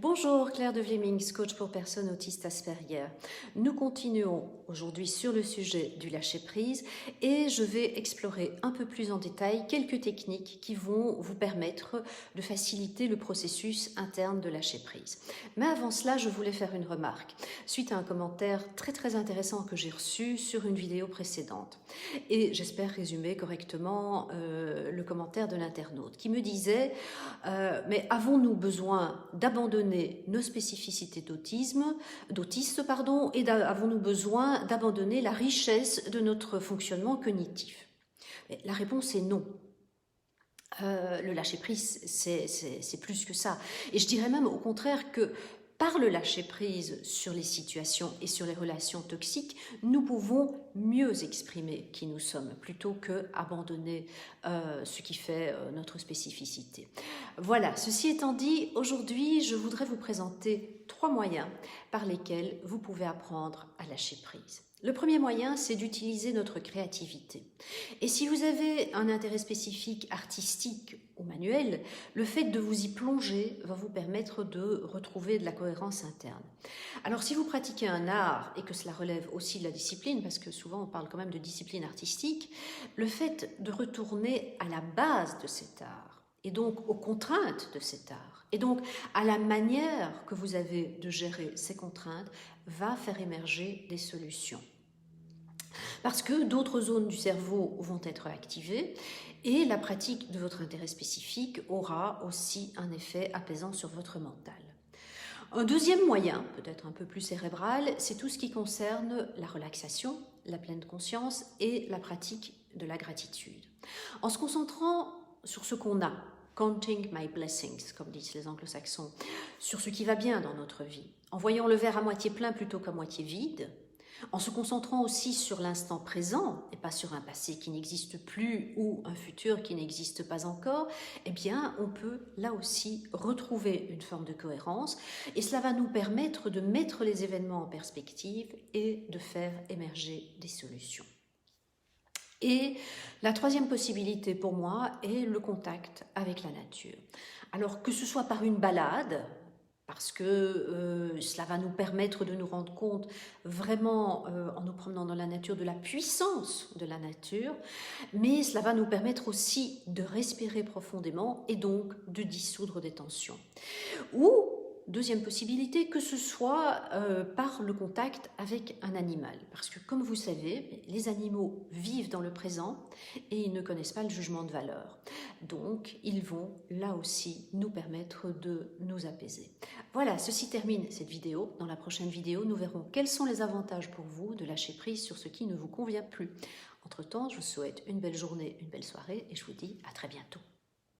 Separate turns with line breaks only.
Bonjour, Claire de Vlemings, coach pour personnes autistes Asperger. Nous continuons aujourd'hui sur le sujet du lâcher-prise et je vais explorer un peu plus en détail quelques techniques qui vont vous permettre de faciliter le processus interne de lâcher-prise. Mais avant cela, je voulais faire une remarque suite à un commentaire très intéressant que j'ai reçu sur une vidéo précédente. Et j'espère résumer correctement le commentaire de l'internaute qui me disait mais avons-nous besoin d'abandonner nos spécificités d'autiste, et avons-nous besoin d'abandonner la richesse de notre fonctionnement cognitif? Mais la réponse est non. Le lâcher-prise, c'est plus que ça. Et je dirais même au contraire que par le lâcher-prise sur les situations et sur les relations toxiques, nous pouvons mieux exprimer qui nous sommes plutôt que abandonner ce qui fait notre spécificité. Voilà, ceci étant dit, aujourd'hui, je voudrais vous présenter 3 moyens par lesquels vous pouvez apprendre à lâcher prise. Le premier moyen, c'est d'utiliser notre créativité. Et si vous avez un intérêt spécifique artistique ou manuel, le fait de vous y plonger va vous permettre de retrouver de la cohérence interne. Alors si vous pratiquez un art et que cela relève aussi de la discipline, parce que souvent on parle quand même de discipline artistique, le fait de retourner à la base de cet art, et donc aux contraintes de cet art, et donc à la manière que vous avez de gérer ces contraintes, va faire émerger des solutions. Parce que d'autres zones du cerveau vont être activées et la pratique de votre intérêt spécifique aura aussi un effet apaisant sur votre mental. Un deuxième moyen, peut-être un peu plus cérébral, c'est tout ce qui concerne la relaxation, la pleine conscience et la pratique de la gratitude. En se concentrant sur ce qu'on a, counting my blessings, comme disent les anglo-saxons, sur ce qui va bien dans notre vie, en voyant le verre à moitié plein plutôt qu'à moitié vide, en se concentrant aussi sur l'instant présent et pas sur un passé qui n'existe plus ou un futur qui n'existe pas encore, eh bien on peut là aussi retrouver une forme de cohérence et cela va nous permettre de mettre les événements en perspective et de faire émerger des solutions. Et la troisième possibilité pour moi est le contact avec la nature. Alors que ce soit par une balade, parce que cela va nous permettre de nous rendre compte vraiment en nous promenant dans la nature de la puissance de la nature, mais cela va nous permettre aussi de respirer profondément et donc de dissoudre des tensions. Ou, deuxième possibilité, que ce soit par le contact avec un animal. Parce que comme vous savez, les animaux vivent dans le présent et ils ne connaissent pas le jugement de valeur. Donc, ils vont là aussi nous permettre de nous apaiser. Voilà, ceci termine cette vidéo. Dans la prochaine vidéo, nous verrons quels sont les avantages pour vous de lâcher prise sur ce qui ne vous convient plus. Entre-temps, je vous souhaite une belle journée, une belle soirée et je vous dis à très bientôt.